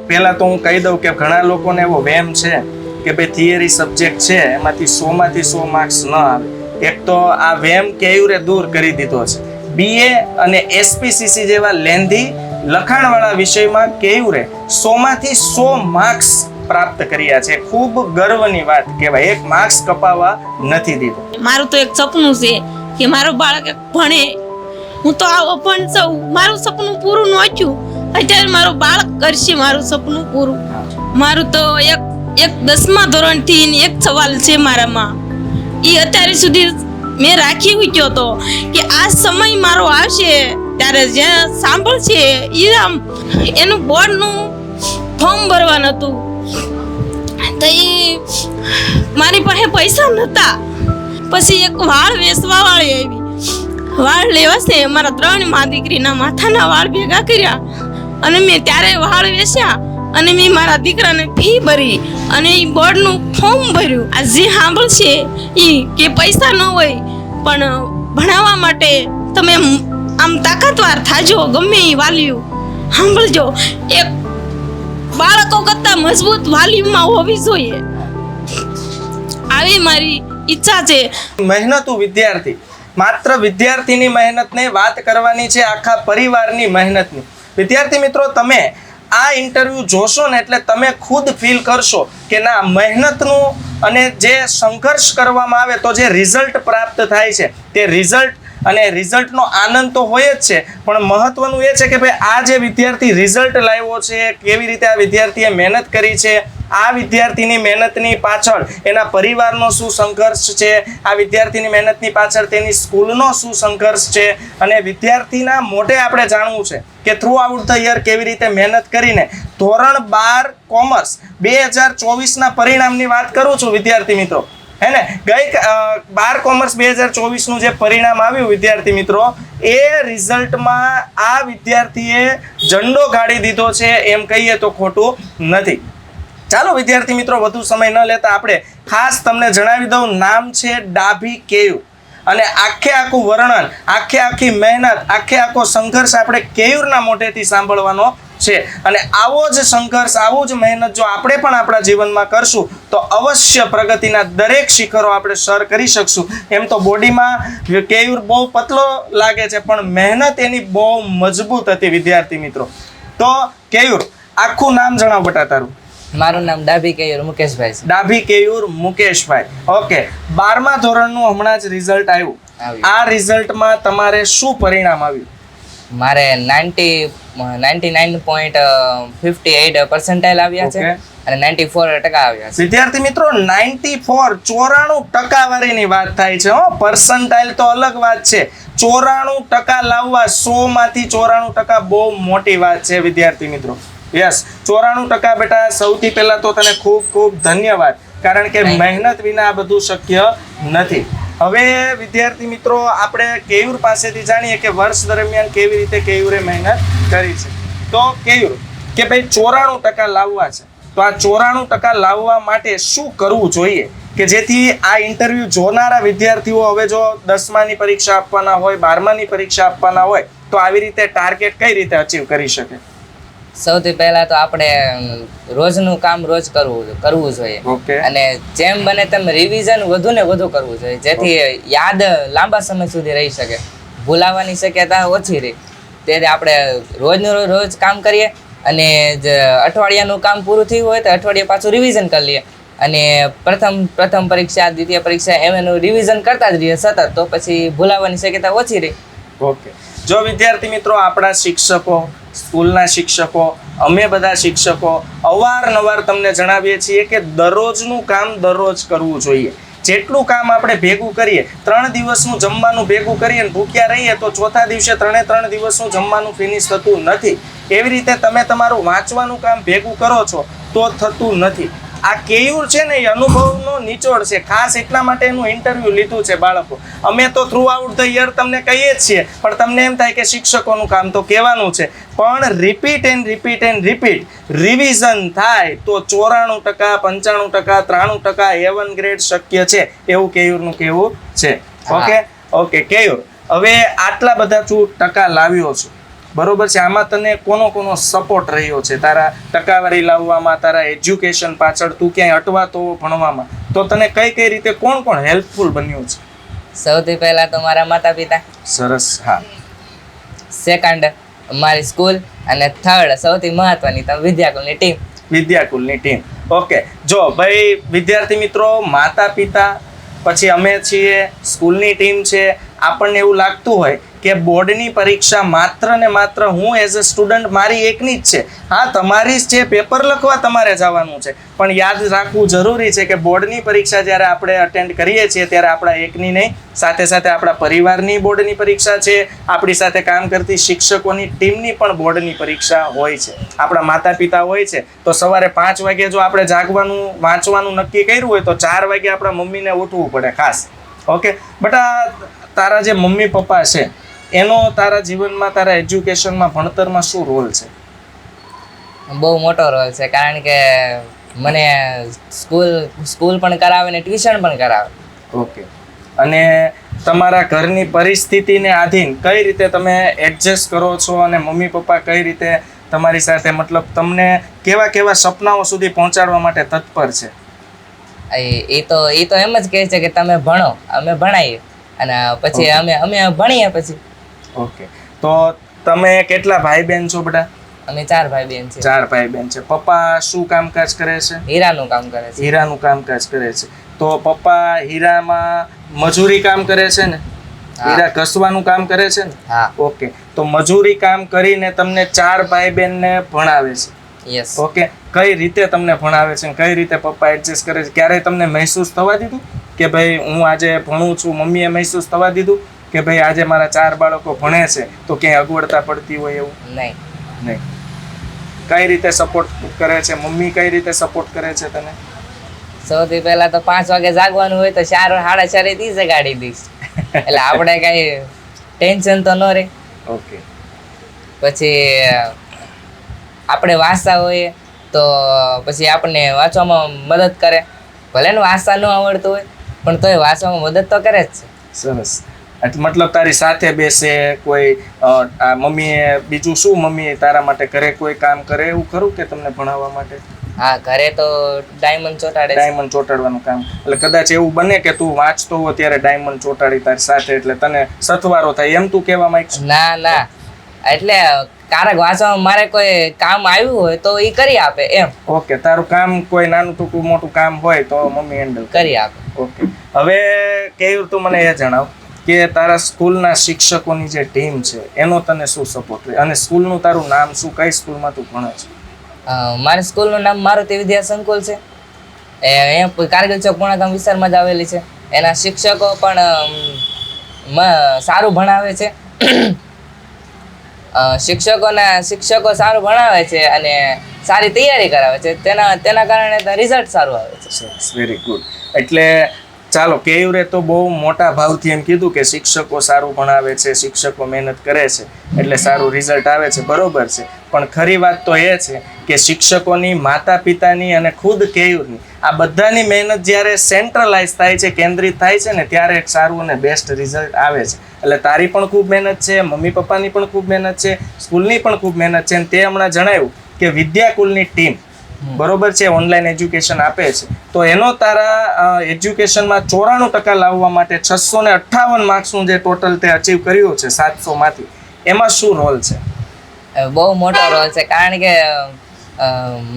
પહેલા તો હું કહી દઉં કે ઘણા લોકોને એવો વહેમ છે કે ભાઈ થિયરી સબ્જેક્ટ છે એમાંથી 100 માંથી 100 માર્ક્સ ન આવે. એક તો આ વહેમ કેયુરે દૂર કરી દીધો છે. બીએ અને એસપીસીસી જેવા લેન્ધી લખાણવાળા વિષયમાં કેયુરે 100 માંથી 100 માર્ક્સ પ્રાપ્ત કર્યા છે. ખૂબ ગર્વની વાત કહેવાય. એક માર્ક્સ કપાવવા નથી દીધો. મારું તો એક સપનું છે કે મારું બાળક ભણે. હું તો આવો પણ છું, મારું સપનું પૂરું ન થયું, અત્યારે મારું બાળક કરશે મારું સપનું પૂરું. મારું તો એક 10મા ધોરણથી એક સવાલ છે મારામાં, એ અત્યારે સુધી મેં રાખી મૂક્યો હતો કે આ સમય મારો આવશે ત્યારે જે સાંભળશે એનું બોર્ડનું ફોર્મ ભરવાનું હતું. તો એ મારી પાસે પૈસા નહોતા. પછી એક વાળ વેચવા વાળી આવી. વાળ લેવાશે મારા 3 મા દીકરીના માથાના વાળ ભેગા કર્યા અને મેં ત્યારે વાળ વેચ્યા અને મેં મારા દીકરાને ફી ભરી અને એ બોર્ડનું ફોર્મ ભર્યું. આ જે સાંભળશે એ કે પૈસા ન હોય પણ ભણાવવા માટે તમે આમ તાકાતવાર થાજો, ગમે એ વાલીઓ સાંભળજો. એક બાળકો કરતા મજબૂત વાલીમાં હોવી જોઈએ, આવી મારી ઈચ્છા છે. મહેનતુ વિદ્યાર્થી, માત્ર વિદ્યાર્થીની મહેનતને વાત કરવાની છે, આખા પરિવારની મહેનતની. વિદ્યાર્થી મિત્રો, તમે આ ઇન્ટરવ્યુ જોશો ને એટલે તમે ખુદ ફીલ કરશો કે ના, મહેનતનું અને જે સંઘર્ષ કરવામાં આવે તો જે રિઝલ્ટ પ્રાપ્ત થાય છે તે રિઝલ્ટનો આનંદ તો હોય જ છે, પણ મહત્વનું એ છે કે ભાઈ આ જે વિદ્યાર્થી રિઝલ્ટ લાવ્યો છે, કેવી રીતે આ વિદ્યાર્થીએ મહેનત કરી છે, આ વિદ્યાર્થીની મહેનતની પાછળ એના પરિવારનો શું સંઘર્ષ છે, આ વિદ્યાર્થીની મહેનતની પાછળ તેની સ્કૂલનો શું સંઘર્ષ છે, અને વિદ્યાર્થીના મોઢે આપણે જાણવું છે કે થ્રુ આઉટ ધ યર કેવી રીતે મહેનત કરીને ધોરણ 12 કોમર્સ 2024ના પરિણામની વાત કરું છું વિદ્યાર્થી મિત્રો. હે ને, 12 કોમર્સ 2024નું જે પરિણામ આવ્યું વિદ્યાર્થી મિત્રો, એ રિઝલ્ટમાં આ વિદ્યાર્થીએ ઝંડો ગાડી દીધો છે એમ કહીએ તો ખોટું નથી. ચાલો વિદ્યાર્થી મિત્રો, વધુ સમય ન લેતા આપણે ખાસ તમને જણાવી દઉં, નામ છે ડાભી કેયુ. અને આખું વર્ણન, આખી મહેનત, આખો સંઘર્ષ આપણે કેયુરના મોઢેથી સાંભળવાનો છે. અને આવો જ સંઘર્ષ, આવું જ મહેનત જો આપણે પણ આપણા જીવનમાં કરશું તો અવશ્ય પ્રગતિના દરેક શિખરો આપણે સર કરી શકશું. એમ તો બોડીમાં કેયુર બહુ પતલો લાગે છે પણ મહેનત એની બહુ મજબૂત હતી વિદ્યાર્થી મિત્રો. તો કેયુર, આખું નામ જણાવ બટા તારું. મારું નામ ડાભી કેયુર મુકેશભાઈ છે. ડાભી કેયુર મુકેશભાઈ. ઓકે, 12મા ધોરણનું હમણાં જ રિઝલ્ટ આવ્યું. આ રિઝલ્ટમાં તમારે શું પરિણામ આવ્યું? મારે 99.58 પર્સન્ટાઇલ આવ્યા છે અને 94% આવ્યા છે. વિદ્યાર્થી મિત્રો, 94 વાળીની વાત થાય છે હો. પર્સન્ટાઇલ તો અલગ વાત છે, 94% લાવવા, 100 માંથી 94% બહુ મોટી વાત છે વિદ્યાર્થી મિત્રો. યસ, 94% બેટા. સૌથી પહેલા તો તને ખૂબ ખૂબ ધન્યવાદ, કારણ કે મહેનત વિના આ બધું શક્ય નથી. હવે વિદ્યાર્થી મિત્રો, આપણે કેયુર પાસેથી જાણીએ કે વર્ષ દરમિયાન કેવી રીતે કેયુરે મહેનત કરી છે. તો કેયુર, કે ભાઈ 94% લાવવા છે, તો આ 94% લાવવા માટે શું કરવું જોઈએ કે જેથી આ ઇન્ટરવ્યુ જોનારા વિદ્યાર્થીઓ હવે જો 10માની પરીક્ષા આપવાના હોય, 12માની પરીક્ષા આપવાના હોય તો આવી રીતે ટાર્ગેટ કઈ રીતે અચીવ કરી શકે? સૌથી પહેલા તો આપણે રોજનું કામ રોજ કરવું જોઈએ. અને જેમ બને તેમ રિવિઝન વધુ ને વધુ કરવું જોઈએ, જેથી યાદ લાંબા સમય સુધી રહી શકે, ભૂલાવાની શક્યતા ઓછી રહે. તેથી આપણે રોજ કામ કરીએ અને અઠવાડિયાનું કામ પૂરું થયું હોય તો અઠવાડિયે પાછું રિવિઝન કરી લઈએ અને પ્રથમ પરીક્ષા, દ્વિતીય પરીક્ષા એનું રિવિઝન કરતા જ રહીએ સતત, તો પછી ભૂલાવાની શક્યતા ઓછી રહે. ઓકે, જો વિદ્યાર્થી મિત્રો, આપણા શિક્ષકો, સ્કૂલના શિક્ષકો, અમે બધા શિક્ષકો અવારનવાર તમને જણાવીએ છીએ કે દરરોજનું કામ દરરોજ કરવું જોઈએ. જેટલું કામ આપણે ભેગું કરીએ, 3 દિવસનું જમવાનું ભેગું કરીએ ને ભૂખ્યા રહીએ તો ચોથા દિવસે 3 દિવસનું જમવાનું ફિનિશ થતું નથી. એવી રીતે તમે તમારું વાંચવાનું કામ ભેગું કરો છો તો થતું નથી. આ કેયુર છે ને એ અનુભવનો નિચોડ છે, ખાસ એટલા માટે એનું ઇન્ટરવ્યુ લીધું છે બાળકો. અમે તો થ્રુ આઉટ ધ યર તમને કહીએ જ છીએ, પણ તમને એમ થાય કે શિક્ષકોનું કામ તો કહેવાનું છે, પણ રિપીટ રિવિઝન થાય તો 94%, 95%, 93% A1 ગ્રેડ શક્ય છે, એવું કેયુરનું કહેવું છે. ઓકે કેયુર, હવે આટલા બધા તું ટકા લાવ્યો છું, બરોબર છે. આમાં તને કોનો સપોર્ટ રહ્યો છે તારા ટકાવારી લાવવામાં, તારા એજ્યુકેશન પાછળ તું ક્યાંય અટવાતો ભણવામાં, તો તને કઈ રીતે કોણ હેલ્પફુલ બન્યું છે? સૌથી પહેલા તો મારા માતા પિતા, સરસ. હા. સેકન્ડ મારી સ્કૂલ, અને થર્ડ સૌથી મહત્વની તો વિદ્યાકુલની ટીમ. વિદ્યાકુલની ટીમ. ઓકે, જો ભાઈ વિદ્યાર્થી મિત્રો, માતા પિતા, પછી અમે છીએ, સ્કૂલની ટીમ છે. આપણને એવું લાગતું હોય કે બોર્ડની પરીક્ષા માત્ર ને માત્ર હું એઝ અ સ્ટુડન્ટ મારી એકની જ છે. હા, તમારી જ છે, પેપર લખવા તમારે જવાનું છે, પણ યાદ રાખવું જરૂરી છે કે બોર્ડની પરીક્ષા જ્યારે આપણે અટેન્ડ કરીએ છીએ ત્યારે આપણા એકની નહીં, સાથે સાથે આપણા પરિવારની બોર્ડની પરીક્ષા છે, આપણી સાથે કામ કરતી શિક્ષકોની ટીમની પણ બોર્ડની પરીક્ષા હોય છે. આપણા માતા પિતા હોય છે તો સવારે 5 વાગે જો આપણે જાગવાનું વાંચવાનું નક્કી કર્યું હોય તો 4 વાગે આપણા મમ્મીને ઉઠવું પડે ખાસ. ઓકે, બટ તારા જે મમ્મી પપ્પા છે એનો તારા જીવનમાં, તારા એજ્યુકેશનમાં, ભણતરમાં શું રોલ છે? બહુ મોટો રોલ છે, કારણ કે મને સ્કૂલ પણ કરાવે ને ટ્યુશન પણ કરાવે. ઓકે, અને તમારા ઘરની પરિસ્થિતિને આધીન કઈ રીતે તમે એડજસ્ટ કરો છો, અને મમ્મી પપ્પા કઈ રીતે તમારી સાથે, મતલબ તમને કેવા સપનાઓ સુધી પહોંચાડવા માટે તત્પર છે? એ તો એમ જ કહે છે કે તમે ભણો, અમે ભણાઈએ, અને પછી અમે ભણીએ પછી. ઓકે, તો તમે કેટલા ભાઈ બહેન છો બેટા? અમે 4 ભાઈ બહેન છે. 4 ભાઈ બહેન છે. પપ્પા શું કામકાજ કરે છે? હીરાનું કામ કરે છે. હીરાનું કામકાજ કરે છે. તો પપ્પા હીરામાં મજૂરી કામ કરે છે ને? હીરા ઘસવાનું કામ કરે છે ને? હા. ઓકે, તો મજૂરી કામ કરીને તમને 4 ભાઈ બહેનને ભણાવે છે. યસ. ઓકે, કઈ રીતે તમને ભણાવે છે, કઈ રીતે પપ્પા એડજસ્ટ કરે છે? ક્યારેય તમને મહેસૂસ થવા દીધું કે ભાઈ હું આજે ભણું છું, મમ્મીએ મહેસૂસ થવા દીધું કે ભાઈ આજે મારા 4 બાળકો ભણે છે તો ક્યાંય અગવડતા પડતી હોય એવું? નહીં. કઈ રીતે સપોર્ટ કરે છે મમ્મી? કઈ રીતે સપોર્ટ કરે છે તને? સૌથી પહેલા તો 5 વાગે જાગવાનું હોય તો 4 સાડા 4 થી જગાડી દઈશ, એટલે આપણે કઈ ટેન્શન તો ન રહે. ઓકે, પછી આપણે વાંચતા હોઈએ તો પછી આપણને વાંચવામાં મદદ કરે. ભલે ને વાંચતા ન આવડતું હોય પણ તોય વાંચવામાં મદદ તો કરે જ છે. સરસ. મતલબ તારી સાથે બેસે કોઈ, આ મમ્મીએ બીજું શું મમ્મી તારા માટે ઘરે કોઈ કામ કરે એવું ખરું કે તમને ભણાવવા માટે? હા, ઘરે તો ડાયમંડ ચોટાડે. ડાયમંડ ચોટાડવાનું કામ, એટલે કદાચ એવું બને કે તું વાંચતો હો ત્યારે ડાયમંડ ચોટાડી તારી સાથે, એટલે તને સથવારો થાય એમ તું કહેવા માંગીશ? ના, એટલે કારક વાંચવામાં મારે કોઈ કામ આવ્યું હોય તો એ કરી આપે એમ. ઓકે, તારું કામ કોઈ નાનું ટૂંકું મોટું કામ હોય તો મમ્મી હેન્ડલ કરી આપે. ઓકે, હવે કેવું તું મને એ જણાવ કે તારા સ્કૂલના શિક્ષકોની જે ટીમ છે એનો તને શું સપોર્ટ રહે, અને સ્કૂલનું તારું નામ શું, કઈ સ્કૂલમાં તું ભણે છે? મારી સ્કૂલનું નામ મારુતિ વિદ્યા સંકુલ છે. એ કારગિલ ચોક પૂર્ણાગામ વિસ્તારમાં જ આવેલી છે. એના શિક્ષકો પણ સારું ભણાવે છે. શિક્ષકો સારું ભણાવે છે અને સારી તૈયારી કરાવે છે. તેના કારણે રિઝલ્ટ સારું આવે છે. સરસ, વેરી ગુડ. એટલે ચાલો, કેયુરે તો બહુ મોટા ભાવથી એમ કીધું કે શિક્ષકો સારું ભણાવે છે, શિક્ષકો મહેનત કરે છે એટલે સારું રિઝલ્ટ આવે છે, બરોબર છે. પણ ખરી વાત તો એ છે કે શિક્ષકોની, માતા પિતાની અને ખુદ કેયુરની આ બધાની મહેનત જ્યારે સેન્ટ્રલાઇઝ થાય છે, કેન્દ્રિત થાય છે ને, ત્યારે એક સારું અને બેસ્ટ રિઝલ્ટ આવે છે. એટલે તારી પણ ખૂબ મહેનત છે, મમ્મી પપ્પાની પણ ખૂબ મહેનત છે, સ્કૂલની પણ ખૂબ મહેનત છે. અને તે હમણાં જણાવ્યું કે વિદ્યાકુલની ટીમ બરોબર છે ઓનલાઈન એજ્યુકેશન આપે છે, તો એનો તારા એજ્યુકેશનમાં 94% લાવવા માટે 658 માર્ક્સનું જે ટોટલ તે અચીવ કર્યું છે 700 માંથી, એમાં શું રોલ છે? બહુ મોટો રોલ છે, કારણ કે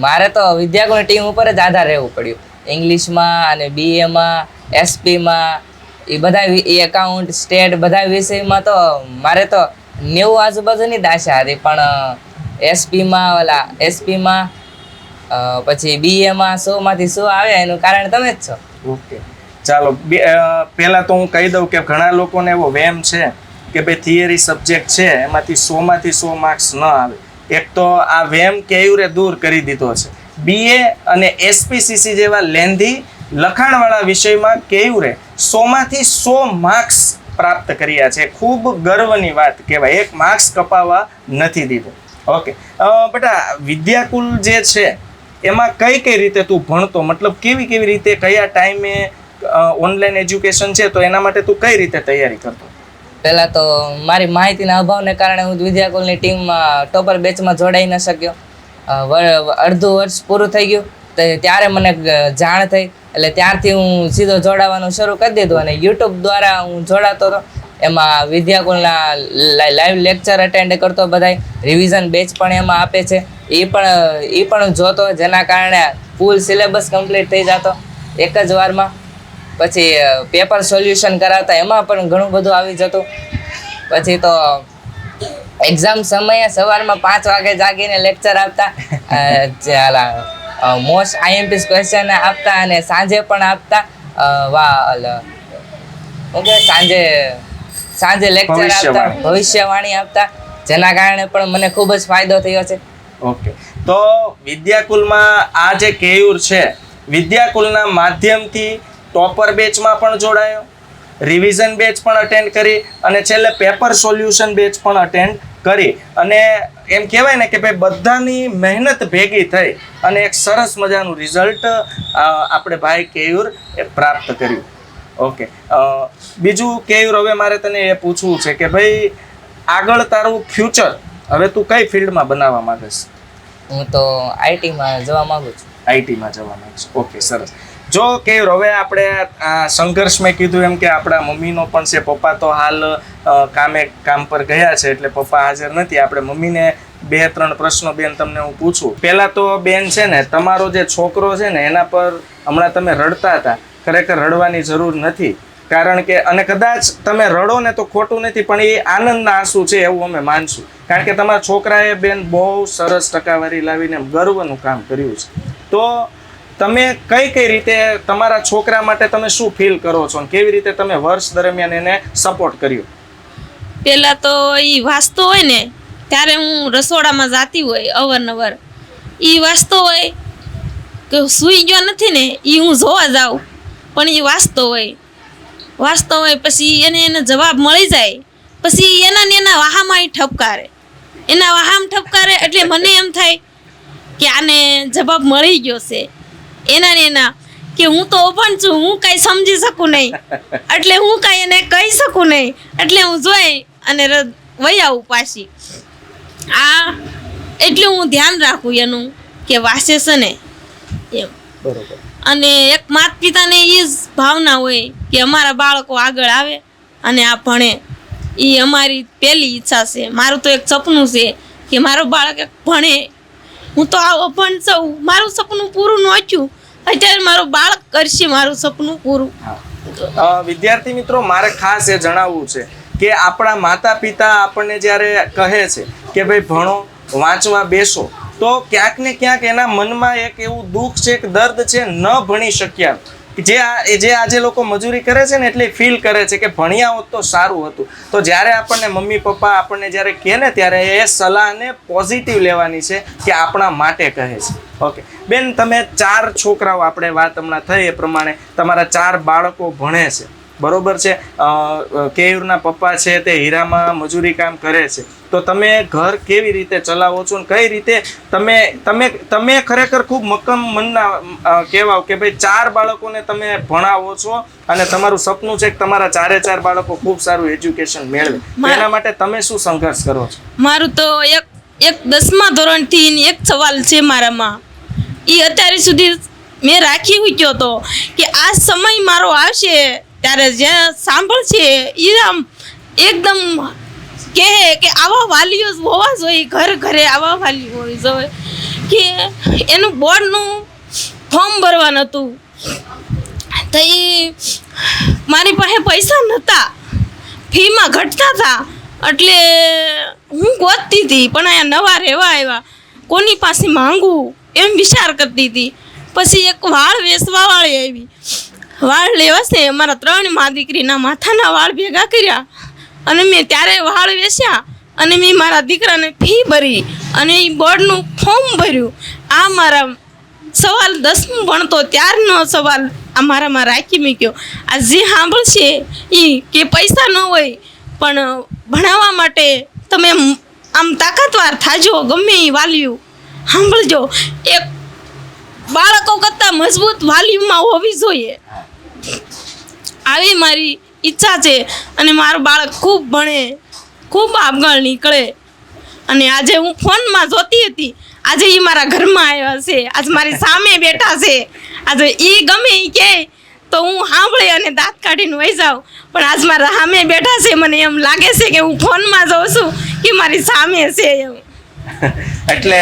મારે તો વિદ્યાકુલની ટીમ ઉપર જ આધાર રહેવું પડ્યું. ઇંગ્લિશમાં અને બીએમાં, એસપીમાં, એ બધા એકાઉન્ટ, સ્ટેટ, બધા વિષયમાં તો મારે તો 90 આજુબાજુની જ આશા હતી, પણ એસપીમાં પછી બીએમાં 100 માંથી 100 આવ્યા. એનું કારણ તમે જ છો. ઓકે, ચાલો, પહેલા તો હું કહી દઉં કે ઘણા લોકોને એવો વેમ છે કે ભાઈ થિયરી સબ્જેક્ટ છે એમાંથી 100 માંથી 100 માર્ક્સ ન આવે. એક તો આ વેમ કેયુરે દૂર કરી દીધો છે. બીએ અને એસપીસીસી જેવા લેન્ધી લખાણવાળા વિષયમાં કેયુરે 100 માંથી 100 માર્ક્સ પ્રાપ્ત કર્યા છે. ખૂબ ગર્વની વાત કહેવાય. 1 માર્ક્સ કપાવવા નથી દીધો. ઓકે બેટા, વિદ્યાકુલ જે છે એમાં કઈ રીતે તું ભણતો, મતલબ કેવી રીતે, કયા ટાઈમે ઓનલાઈન એજ્યુકેશન છે તો એના માટે તું કઈ રીતે તૈયારી કરતો? પહેલા તો મારી માહિતીના અભાવને કારણે હું વિદ્યાકુલની ટીમમાં ટોપર બેચમાં જોડાઈ ન શક્યો. અડધું વર્ષ પૂરું થઈ ગયું ત્યારે મને જાણ થઈ, એટલે ત્યારથી હું સીધો જોડાવાનું શરૂ કરી દીધું અને યુટ્યુબ દ્વારા હું જોડાતો હતો. એમાં વિદ્યાકુલના લાઈવ લેક્ચર અટેન્ડ કરતો, બધાય રિવિઝન બેચ પણ એમાં આપે છે એ પણ જોતો, જેના કારણે ફૂલ સિલેબસ કમ્પ્લીટ થઈ જતો એક જ વારમાં. પછી પેપર સોલ્યુશન કરાવતા, એમાં પણ ઘણું બધું આવી જતું. પછી તો એક્ઝામ સમયે સવારમાં 5 વાગે જાગીને લેક્ચર આપતા, મોસ્ટ આઈએમપી ક્વેશ્ચન આપતા અને સાંજે પણ આપતા. સાંજે લેક્ચર આપતા, ભવિષ્યવાણી આપતા, જેના કારણે પણ મને ખૂબ જ ફાયદો થયો છે. ઓકે, તો વિદ્યાકુલમાં આ જે કેયુર છે, વિદ્યાકુલના માધ્યમથી ટોપર બેચમાં પણ જોડાયો, રિવિઝન બેચ પણ અટેન્ડ કરી અને છેલ્લે પેપર સોલ્યુશન બેચ પણ અટેન્ડ કરી, અને એમ કહેવાય ને કે ભાઈ બધાની મહેનત ભેગી થઈ અને એક સરસ મજાનું રિઝલ્ટ આપણે ભાઈ કેયુર એ પ્રાપ્ત કર્યું. ઓકે, બીજું કેયુર, હવે મારે તને એ પૂછવું છે કે ભાઈ આગળ તારું ફ્યુચર હવે તું કઈ ફિલ્ડમાં બનાવવા માંગે છે? હું તો આઈટીમાં જવા માંગુ છું. આઈટીમાં જવા માંગુ છું. ઓકે, સરસ. જો કેયુર, હવે આપણે આ સંઘર્ષ મેં કીધું એમ કે આપણા મમ્મીનો પણ છે, પપ્પા તો હાલ કામ પર ગયા છે એટલે પપ્પા હાજર નથી. આપણે મમ્મીને 2-3 પ્રશ્નો બેન તમને હું પૂછું. પહેલા તો બેન છે ને, તમારો જે છોકરો છે ને એના પર હમણાં તમે રડતા હતા, ખરેખર રડવાની જરૂર નથી, કારણ કે અને કદાચ તમે રડો ને તો ખોટું નથી, પણ એ આનંદના આંસુ છે એવું અમે માનશું, કારણ કે તમારા છોકરાએ બેન બહુ સરસ ટકાવારી લાવીને ગર્વનું કામ કર્યું છે. તો તમે કઈ રીતે તમારા છોકરા માટે તમે શું ફીલ કરો છો અને કેવી રીતે તમે વર્ષ દરમિયાન એને સપોર્ટ કર્યો? પેલા તો એ વાંચતો હોય ને ત્યારે હું રસોડામાં જાતી હોય અવારનવાર, એ વાંચતો હોય કે સૂઈ ગયો નથી ને એ હું જોવા જાઉં, પણ એ વાંચતો હોય પછી એને જવાબ મળી જાય, પછી એના વાહામાં એ ઠપકારે, એટલે મને એમ થાય કે આને જવાબ મળી ગયો છે. એના કે હું તો ઓપન છું, હું કાંઈ સમજી શકું નહીં, એટલે હું કાંઈ એને કહી શકું નહીં, એટલે હું જોઈ અને વહી આવું પાછી. એટલું હું ધ્યાન રાખું એનું કે વાંચે છે ને એમ. બરોબર. અને એક માતા પિતાને એ જ ભાવના હોય કે અમારા બાળકો આગળ આવે અને આ ભણે, એ અમારી પહેલી ઈચ્છા છે. મારું તો એક સપનું છે કે મારો બાળક ભણે. હું તો આ અભણ છું, મારું સપનું પૂરું ન થયું, અત્યારે મારું બાળક કરશે મારું સપનું પૂરું. વિદ્યાર્થી મિત્રો, મારે ખાસ એ જણાવવું છે કે આપણા માતા પિતા આપણને જ્યારે કહે છે કે ભાઈ ભણો, વાંચવા બેસો, તો ક્યાંક ને ક્યાંક એના મનમાં એક એવું દુઃખ છે, એક દર્દ છે, ન ભણી શક્યા. જે આજે લોકો મજૂરી કરે છે ને એટલે ફીલ કરે છે કે ભણ્યા હોત તો સારું હતું. તો જ્યારે આપણને મમ્મી પપ્પા આપણને જ્યારે કહે ને ત્યારે એ સલાહને પોઝિટિવ લેવાની છે કે આપણા માટે કહે છે. ઓકે બેન, તમે 4 છોકરાઓ, આપણે વાત હમણાં થઈ એ પ્રમાણે તમારા 4 બાળકો ભણે છે, બરોબર છે. કેયુરના પપ્પા છે તે હીરામાં મજૂરી કામ કરે છે, તો તમે ઘર કેવી રીતે ચલાવો છો અને કઈ રીતે તમે ખરેખર ખૂબ મક્કમ મનના કહેવાઓ કે ભાઈ 4 બાળકોને તમે ભણાવો છો અને તમારું સપનું છે કે તમારા 4 બાળકો ખૂબ સારું એજ્યુકેશન મેળવે, એના માટે તમે શું સંઘર્ષ કરો છો? મારું તો એક 10મા ધોરણથી એક સવાલ છે મારામાં, એ અત્યારે સુધી મેં રાખી મૂક્યો હતો કે આ સમય મારો આવશે ત્યારે જે સાંભળશે એ આમ એકદમ કહે કે આવા વાલીઓ હોવા જોઈએ, ઘરે આવા વાલીઓ હોવી જોઈએ. કે એનું બોર્ડનું ફોર્મ ભરવાનું હતું, તો એ મારી પાસે પૈસા નહોતા, ફીમાં ઘટતા હતા, એટલે હું ગોતતી હતી, પણ અહીંયા નવા રહેવા આવ્યા, કોની પાસે માંગવું એમ વિચાર કરતી હતી. પછી એક વાળ વેચવાવાળી આવી, વાળ લેવાશે, અમારા 3 મા દીકરીના માથાના વાળ ભેગા કર્યા અને મેં ત્યારે વાળ વેચ્યા અને મેં મારા દીકરાને ફી ભરી અને એ બોર્ડનું ફોર્મ ભર્યું. આ મારા સવાલ 10મું ભણતો ત્યારનો સવાલ આ મારામાં રાખી મૂક્યો. આ જે સાંભળશે એ કે પૈસા ન હોય પણ ભણાવવા માટે તમે આમ તાકાતવાર થાજો, ગમે એ વાલીઓ સાંભળજો. એક બાળકો કરતાં મજબૂત વાલીમાં હોવી જોઈએ, આવી મારી ઈચ્છા છે અને મારું બાળક ખૂબ ભણે, ખૂબ આગળ નીકળે. અને આજે હું ફોનમાં જોતી હતી, આજે એ મારા ઘરમાં આવ્યા છે, આજે મારી સામે બેઠા છે. આજે એ ગમે એ કહે તો હું સાંભળી અને દાંત કાઢીને વહી જાઉં, પણ આજ મારા સામે બેઠા છે. મને એમ લાગે છે કે હું ફોનમાં જોઉં છું કે મારી સામે છે એમ. એટલે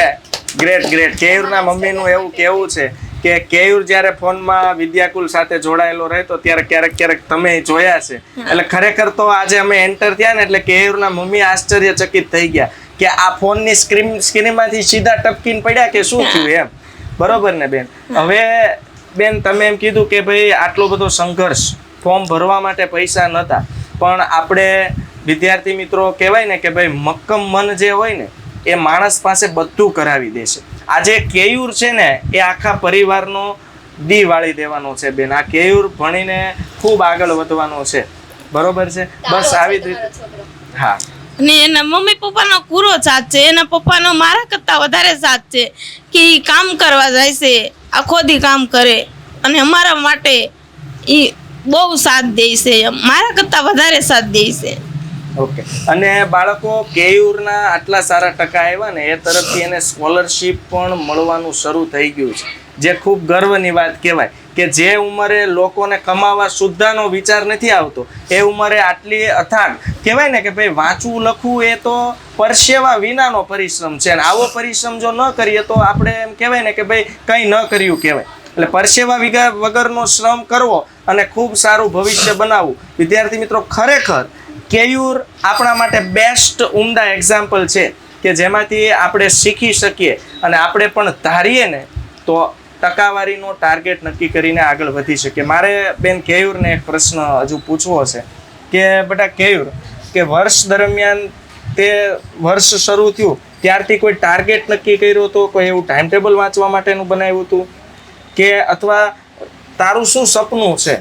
ગ્રેટ. કેયુરના મમ્મીનું એવું કહેવું છે કે કેયુર જ્યારે ફોનમાં વિદ્યાકુલ સાથે જોડાયેલો રહેતો ત્યારે ક્યારેક તમે જોયા છે. એટલે ખરેખર તો આજે અમે એન્ટર થયા ને એટલે કેયુરના મમ્મી આશ્ચર્યચકિત થઈ ગયા કે આ ફોનની સ્ક્રીનમાંથી સીધા ટપકીને પડ્યા કે શું થયું એમ. બરોબર ને બેન? હવે બેન તમે એમ કીધું કે ભાઈ આટલો બધો સંઘર્ષ, ફોર્મ ભરવા માટે પૈસા નહોતા, પણ આપણે વિદ્યાર્થી મિત્રો કહેવાય ને કે ભાઈ મક્કમ મન જે હોય ને એ માણસ પાસે બધું કરાવી દેશે. આજે કેયુર છે ને એ આખા પરિવારનો દી વાળી દેવાનો છે બેન. આ કેયુર ભણીને ખૂબ આગળ વધવાનો છે. બરોબર છે? બસ આવી જ રીતે. હા. અને એના મમ્મી પપ્પાનો પૂરો સાથ છે, એના પપ્પાનો મારા કરતાં વધારે સાથ છે કે એ કામ કરવા જાય છે, આખો દી કામ કરે અને અમારા માટે એ બહુ સાથ દે છે, મારા કરતાં વધારે સાથ દે છે. ઓકે. અને બાળકો કેયુરના આટલા સારા ટકા આવ્યા ને એ તરફથી એને સ્કોલરશિપ પણ મળવાનું શરૂ થઈ ગયું છે, જે ખૂબ ગર્વની વાત કહેવાય કે જે ઉંમરે લોકોને કમાવા સુદ્ધાનો વિચાર નથી આવતો એ ઉંમરે આટલી અથાગ કહેવાય ને કે ભાઈ વાંચવું લખવું એ તો પરસેવા વિનાનો પરિશ્રમ છે, અને આવો પરિશ્રમ જો ન કરીએ તો આપણે એમ કહેવાય ને કે ભાઈ કંઈ ન કર્યું કહેવાય. એટલે પરસેવા વગરનો શ્રમ કરવો અને ખૂબ સારું ભવિષ્ય બનાવવું. વિદ્યાર્થી મિત્રો, ખરેખર કેયુર આપણા માટે બેસ્ટ ઉમદા એક્ઝામ્પલ છે કે જેમાંથી આપણે શીખી શકીએ અને આપણે પણ ધારીએ ને તો ટકાવારીનો ટાર્ગેટ નક્કી કરીને આગળ વધી શકીએ. મારે બેન કેયુરને એક પ્રશ્ન હજુ પૂછવો છે કે બેટા કેયુર, કે વર્ષ દરમિયાન તે વર્ષ શરૂ થયું ત્યારથી કોઈ ટાર્ગેટ નક્કી કર્યો હતો, કોઈ એવું ટાઈમ ટેબલ વાંચવા માટેનું બનાવ્યું હતું કે અથવા તારું શું સપનું છે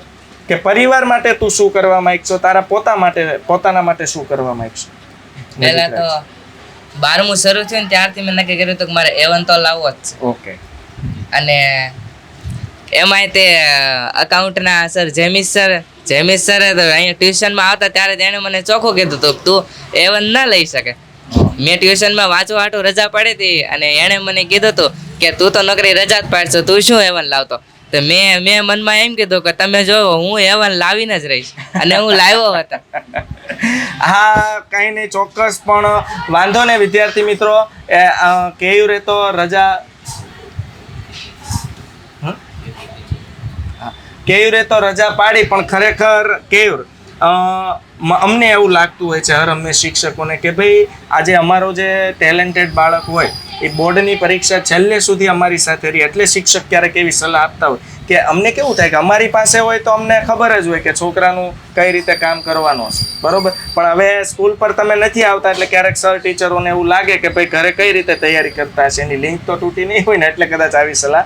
કે પરિવાર માટે તું શું કરવા માંગશો, તારા પોતાના માટે શું કરવા માંગશો? પહેલા તો 12મું શરૂ થયું ને ત્યારથી મેં નક્કી કર્યું હતું કે મારે A1 તો લાવવો જ છે. ઓકે. અને એમાંય તે અકાઉન્ટના સર જેમિસ સરે તો અહીંયા ટ્યુશનમાં આવતા ત્યારે તેણે મને ચોખ્ખું કીધું હતું તું A1 ના લઈ શકે. મેં ટ્યુશનમાં વાંચવા હાટું રજા પાડી હતી અને એણે મને કીધું હતું કે તું તો નકરી રજા જ પાડશો, તું શું A1 લાવતો? તો મેં મનમાં એમ કીધું કે તમે જો હું A1 લાવીને જ રહીશ, અને હું લાવ્યો હતો. હા, કંઈ નહીં, ચોક્કસ. પણ વાંધો ને વિદ્યાર્થી મિત્રો, કેયુરે તો રજા પાડી, પણ ખરેખર કેયુર અમને એવું લાગતું હોય છે હર હંમેશ શિક્ષકોને કે ભાઈ આજે અમારો જે ટેલેન્ટેડ બાળક હોય એ બોર્ડની પરીક્ષા છેલ્લે સુધી અમારી સાથે રહી. એટલે શિક્ષક ક્યારેક એવી સલાહ આપતા હોય કે અમને કેવું થાય કે અમારી પાસે હોય તો અમને ખબર જ હોય કે છોકરાનું કઈ રીતે કામ કરવાનું છે, બરોબર. પણ હવે સ્કૂલ પર તમે નથી આવતા એટલે ક્યારેક સર ટીચરોને એવું લાગે કે ભાઈ ઘરે કઈ રીતે તૈયારી કરતા હશે, એની લિંક તો તૂટી નહીં હોય ને, એટલે કદાચ આવી સલાહ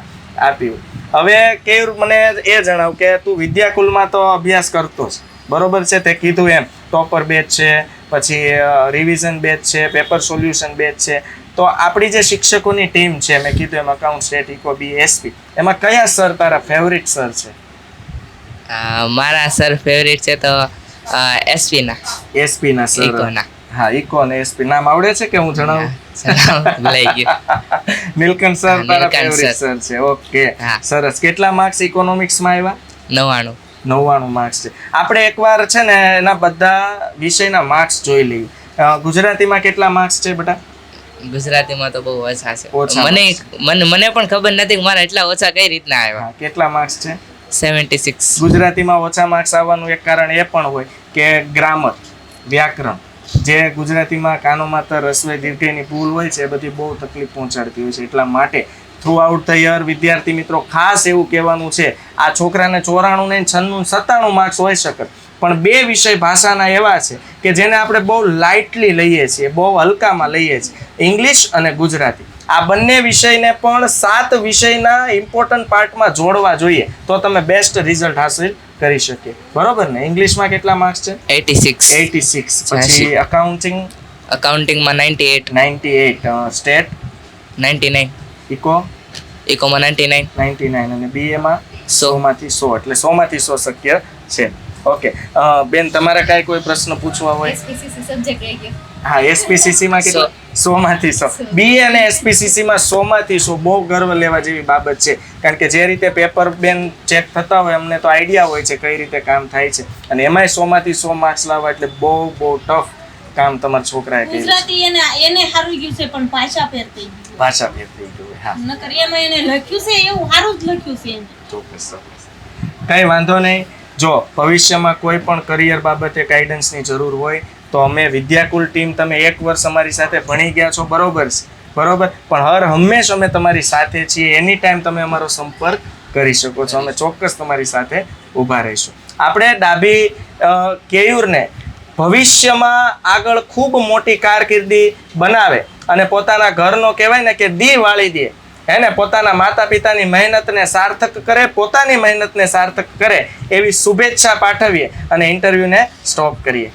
આપી હોય. હવે કેયુર મને એ જણાવ કે તું વિદ્યાકુલમાં તો અભ્યાસ કરતો છે, બરોબર છે? તે કીધું એમ ટોપર બેચ છે, પછી રિવિઝન બેચ છે, પેપર સોલ્યુશન બેચ છે. તો આપણી જે શિક્ષકોની ટીમ છે, મેં કીધું એમ અકાઉન્ટ, સ્ટેટ, ઇકો, બી, એસપી, એમાં કયા સર તારા ફેવરિટ સર છે? મારા સર ફેવરિટ છે તો એસપી ના સર. ઇકોના. હા, ઇકો અને એસપી નામ આવડે છે કે હું જણાવું? લઈ ગયો. નીલકંઠ સર તારા ફેવરિટ સર છે. ઓકે, સરસ. કેટલા માર્ક્સ ઇકોનોમિક્સમાં આવ્યા? 99 માર્ક્સ છે. આપણે એકવાર છે ને એના બધા વિષયના માર્ક્સ જોઈ લઈએ. ગુજરાતીમાં કેટલા માર્ક્સ છે બેટા? ગુજરાતીમાં તો બહુ ઓછા છે. મને પણ ખબર નથી કે મારા એટલા ઓછા કઈ રીતના આવ્યા. કેટલા માર્ક્સ છે? 76. ગુજરાતીમાં ઓછા માર્ક્સ આવવાનું એક કારણ એ પણ હોય કે ગ્રામર, વ્યાકરણ, જે ગુજરાતીમાં કાનો માત્ર રસ્વે દીર્ઘની ભૂલ હોય છે એ બધી બહુ તકલીફ પહોંચાડતી હોય છે. એટલા માટે થ્રુ આઉટ ધ યર વિદ્યાર્થી મિત્રો ખાસ એવું કહેવાનું છે, આ છોકરાને 94 ને 96 97 માર્ક્સ હોઈ શકે, પણ 2 વિષય ભાષાના એવા છે કે જેને આપણે બહુ લાઇટલી લઈએ છીએ, બહુ હલકામાં લઈએ છીએ, ઇંગ્લિશ અને ગુજરાતી. આ બંને વિષયને પણ 7 વિષયના ઇમ્પોર્ટન્ટ પાર્ટમાં જોડવા જોઈએ તો તમે બેસ્ટ રિઝલ્ટ હાંસલ કરી શકીએ, બરોબર ને? ઇંગ્લિશમાં કેટલા માર્ક્સ છે? 86. પછી અકાઉન્ટિંગમાં 98. સ્ટેટ 99. ઇકોમાં 99. અને બીએમાં 100 માંથી 100, એટલે 100 માંથી 100 શક્ય છે. ઓકે બેન તમારા કાંઈ કોઈ પ્રશ્ન પૂછવા હોય? SPCC સબ્જેક્ટ રહી ગયો. હા, એસપીસીસી માં કેટલા? 100 માંથી 100. બીએ અને એસપીસીસી માં 100 માંથી 100 બહુ ગર્વ લેવા જેવી બાબત છે. કારણ કે જે રીતે પેપર બેન ચેક થતા હોય અમને તો આઈડિયા હોય છે કઈ રીતે કામ થાય છે, અને એમાંય 100 માંથી 100 માર્ક્સ લાવવા એટલે બહુ ટફ કામ તમારા છોકરાએ કર્યું છે. ગુજરાતી એને સારું ગયું છે પણ ભાષા ફેર થઈ ગયું. ભાષા ફેર થઈ ગયું હોય. હા, નકર એમાં એને લખ્યું છે એવું સારું જ લખ્યું છે એને. ચોક્કસ ચોક્કસ. કઈ વાંધો નહીં. જો ભવિષ્યમાં કોઈ પણ કરિયર બાબતે ગાઈડન્સની જરૂર હોય તો અમે વિદ્યાકુલ ટીમ, તમે 1 વર્ષ અમારી સાથે ભણી ગયા છો, બરોબર છે, બરોબર, પણ હર હંમેશ અમે તમારી સાથે છીએ. એની ટાઈમ તમે અમારો સંપર્ક કરી શકો છો. અમે ચોક્કસ તમારી સાથે ઊભા રહીશું. આપણે ડાભી કેયુરને ભવિષ્યમાં આગળ ખૂબ મોટી કારકિર્દી બનાવે અને પોતાના ઘરનો કહેવાય ને કે દી વાળી દે, એને પોતાના માતા પિતાની મહેનતને સાર્થક કરે, પોતાની મહેનતને સાર્થક કરે એવી શુભેચ્છા પાઠવીએ અને ઇન્ટરવ્યૂને સ્ટોપ કરીએ.